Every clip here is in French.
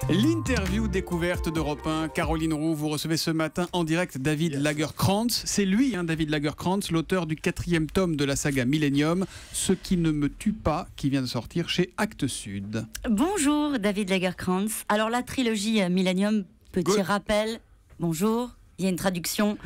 L'interview découverte d'Europe 1, Caroline Roux, vous recevez ce matin en direct David Lagercrantz. C'est lui, David Lagercrantz, l'auteur du 4e tome de la saga Millennium, Ce qui ne me tue pas, qui vient de sortir chez Actes Sud. Bonjour David Lagercrantz. Alors la trilogie Millennium, petit rappel, bonjour, il y a une traduction.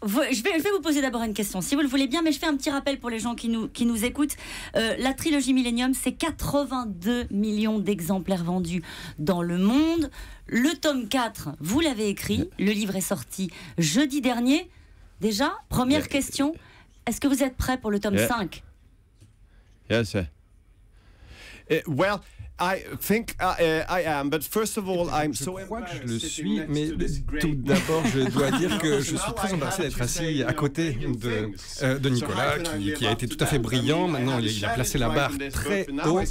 Je vais vous poser d'abord une question, si vous le voulez bien, mais je fais un petit rappel pour les gens qui nous écoutent. La trilogie Millennium, c'est 82 millions d'exemplaires vendus dans le monde. Le tome 4, vous l'avez écrit, le livre est sorti jeudi dernier. Déjà, première question, est-ce que vous êtes prêt pour le tome 5? Yes, sir. Well, I think I am, but first of all, I'm so crois que je le suis, mais tout d'abord, je dois dire que je suis très embarrassé d'être assis à côté de Nicolas, qui a été tout à fait brillant. Maintenant, il a placé la barre très haut.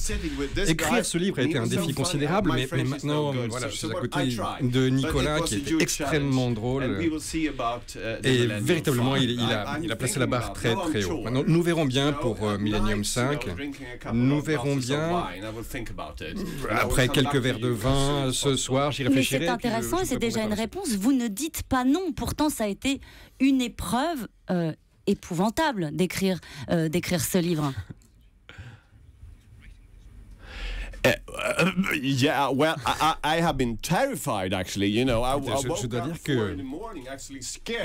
Écrire ce livre a été un défi considérable, mais maintenant, voilà, je suis à côté de Nicolas, qui était extrêmement drôle. Et véritablement, il a placé la barre très très haut. Maintenant, nous verrons bien pour Millennium 5. Nous verrons bien. Après quelques verres de vin ce soir, j'y réfléchirai. Mais c'est intéressant et c'est déjà une réponse. Vous ne dites pas non. Pourtant, ça a été une épreuve épouvantable d'écrire ce livre. Yeah, well, I have been terrified actually, you know. Je dois dire que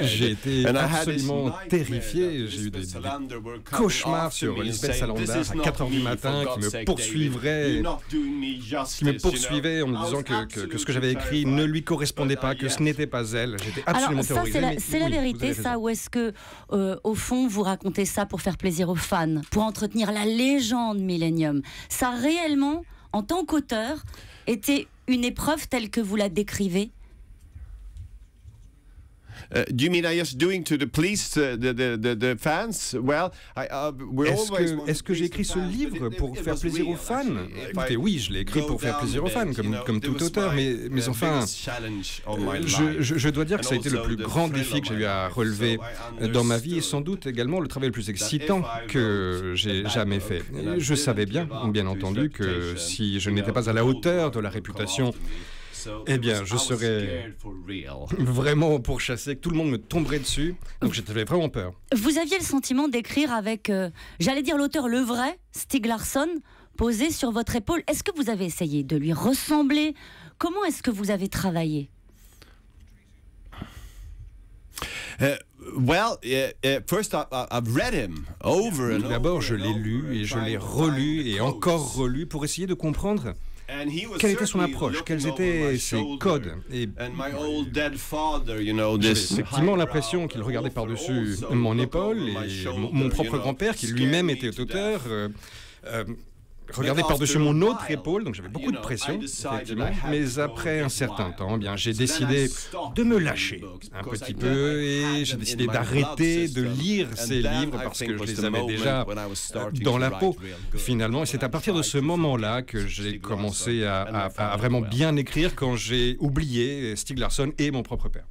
j'ai été absolument terrifié. J'ai eu des cauchemars sur Lisbeth Salander à 4 h du matin qui me poursuivrait en me disant que ce que j'avais écrit ne lui correspondait pas, que ce n'était pas elle. J'étais absolument terrorisé. Alors ça, c'est la vérité, ça, ou est-ce que, au fond, vous racontez ça pour faire plaisir aux fans, pour entretenir la légende Millennium? Ça réellement, en tant qu'auteur, était une épreuve telle que vous la décrivez? Do you mean I just doing to the police, the fans? Well, est-ce que j'ai écrit ce livre pour faire plaisir aux fans? Écoutez, oui, je l'ai écrit pour faire plaisir aux fans, comme tout auteur, mais enfin, je dois dire que ça a été le plus grand défi que j'ai eu à relever dans ma vie et sans doute également le travail le plus excitant que j'ai jamais fait. Je savais bien entendu, que si je n'étais pas à la hauteur de la réputation, eh bien, je serais vraiment pourchassé, que tout le monde me tomberait dessus. Donc j'avais vraiment peur. Vous aviez le sentiment d'écrire avec, j'allais dire l'auteur le vrai, Stieg Larsson, posé sur votre épaule. Est-ce que vous avez essayé de lui ressembler? Comment est-ce que vous avez travaillé? First I've read him over and over. D'abord, je l'ai lu et je l'ai relu et encore relu pour essayer de comprendre quelle était son approche, quels étaient ses codes. Et j'avais effectivement l'impression qu'il regardait par-dessus mon épaule et mon propre grand-père, qui lui-même était auteur, regardait par-dessus mon autre épaule, donc j'avais beaucoup de pression, effectivement. Mais après un certain temps, eh bien, j'ai décidé de me lâcher un petit peu et j'ai décidé d'arrêter de lire ces livres parce que je les avais déjà dans la peau, finalement. Et c'est à partir de ce moment-là que j'ai commencé à vraiment bien écrire, quand j'ai oublié Stieg Larsson et mon propre père.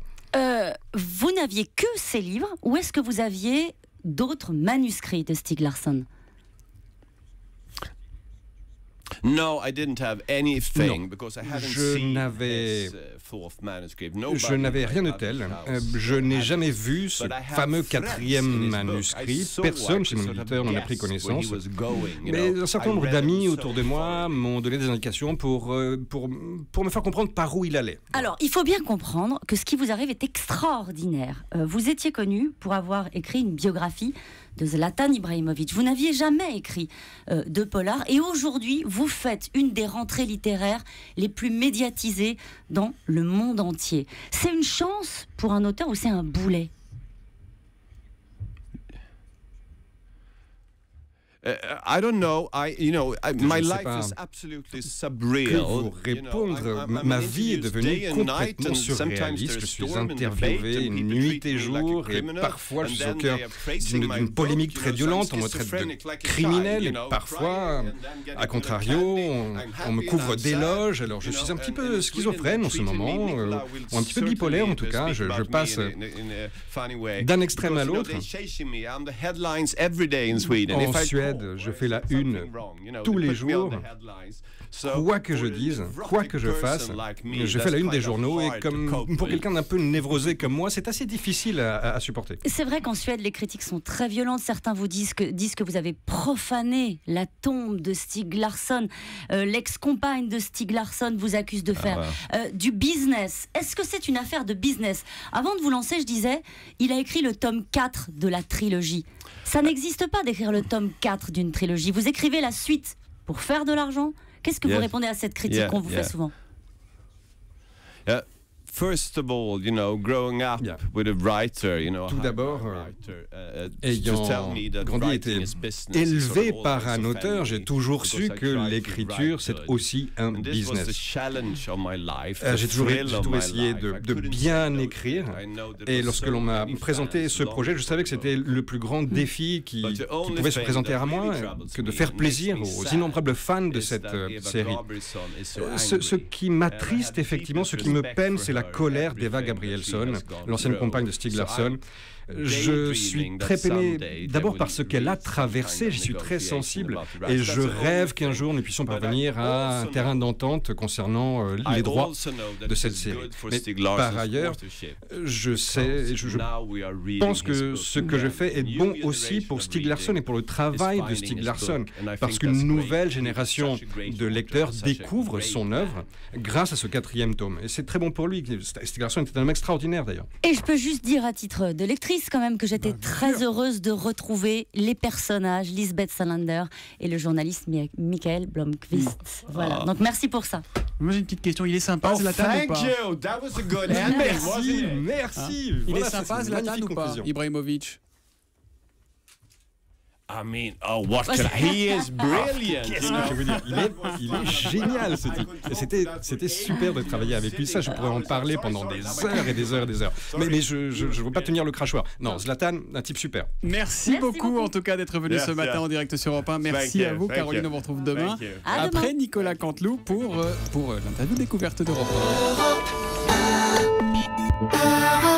Vous n'aviez que ces livres, ou est-ce que vous aviez d'autres manuscrits de Stieg Larsson? No, I didn't have anything because I hadn't seen his fourth manuscript. Je n'avais rien de tel. Je n'ai jamais vu ce fameux 4e manuscrit. Personne chez mon éditeur n'en a pris connaissance. Mais un certain nombre d'amis autour de moi m'ont donné des indications pour me faire comprendre par où il allait. Alors, il faut bien comprendre que ce qui vous arrive est extraordinaire. Vous étiez connu pour avoir écrit une biographie de Zlatan Ibrahimovic. Vous n'aviez jamais écrit de polar et aujourd'hui, vous faites une des rentrées littéraires les plus médiatisées dans le monde entier. C'est une chance pour un auteur ou c'est un boulet? I don't know. My life is absolutely surreal. Que vous répondre, ma vie est devenue complètement surréaliste. Je suis interviewé nuit et jour et parfois je suis au cœur d'une polémique très violente. On me traite de criminel et parfois, à contrario, on me couvre d'éloges. Alors je suis un petit peu schizophrène en ce moment, ou un petit peu bipolaire en tout cas. Je passe d'un extrême à l'autre. En Suède, Z, je fais la une tous les jours. Quoi que je dise, quoi que je fasse, je fais la une des journaux et comme pour quelqu'un d'un peu névrosé comme moi, c'est assez difficile à supporter. C'est vrai qu'en Suède, les critiques sont très violentes. Certains vous disent que vous avez profané la tombe de Stieg Larsson. L'ex-compagne de Stieg Larsson vous accuse de faire du business. Est-ce que c'est une affaire de business? Avant de vous lancer, je disais, il a écrit le tome 4 de la trilogie. Ça n'existe pas d'écrire le tome 4 d'une trilogie. Vous écrivez la suite pour faire de l'argent? Qu'est-ce que vous répondez à cette critique qu'on vous fait souvent? First of all, growing up with a writer, tout d'abord, ayant grandi, été élevé par un auteur, j'ai toujours su que l'écriture, c'est aussi un business. J'ai toujours essayé de bien écrire, et lorsque l'on m'a présenté ce projet, je savais que c'était le plus grand défi qui pouvait se présenter à moi, que de faire plaisir aux innombrables fans de cette série. Ce qui m'attriste, effectivement, ce qui me peine, c'est la colère d'Eva Gabrielsson, l'ancienne compagne de Stieg Larsson. Je suis très peiné d'abord par ce qu'elle a traversé, j'y suis très sensible et je rêve qu'un jour nous puissions parvenir à un terrain d'entente concernant les droits de cette série. Mais par ailleurs, je pense que ce que je fais est bon aussi pour Stieg Larsson et pour le travail de Stieg Larsson, parce qu'une nouvelle génération de lecteurs découvre son œuvre grâce à ce 4e tome. Et c'est très bon pour lui. Stieg Larsson était un homme extraordinaire d'ailleurs. Et je peux juste dire à titre de lectrice quand même que j'étais très heureuse de retrouver les personnages, Lisbeth Salander et le journaliste Mikael Blomqvist. Voilà, donc merci pour ça. Moi j'ai une petite question, il est sympa Zlatan ou pas? Merci. Il est sympa Zlatan ou pas, Ibrahimovic? I mean, he is brilliant. Qu'est-ce que je veux dire? Il est génial ce type. C'était super de travailler avec lui. Ça, je pourrais en parler pendant des heures et des heures et des heures. Mais je ne veux pas tenir le crachoir. Non, Zlatan, un type super. Merci beaucoup en tout cas d'être venu ce matin en direct sur Europe 1. Merci à vous, Caroline. On vous retrouve demain. Après Nicolas Canteloup pour l'interview découverte d'Europe 1.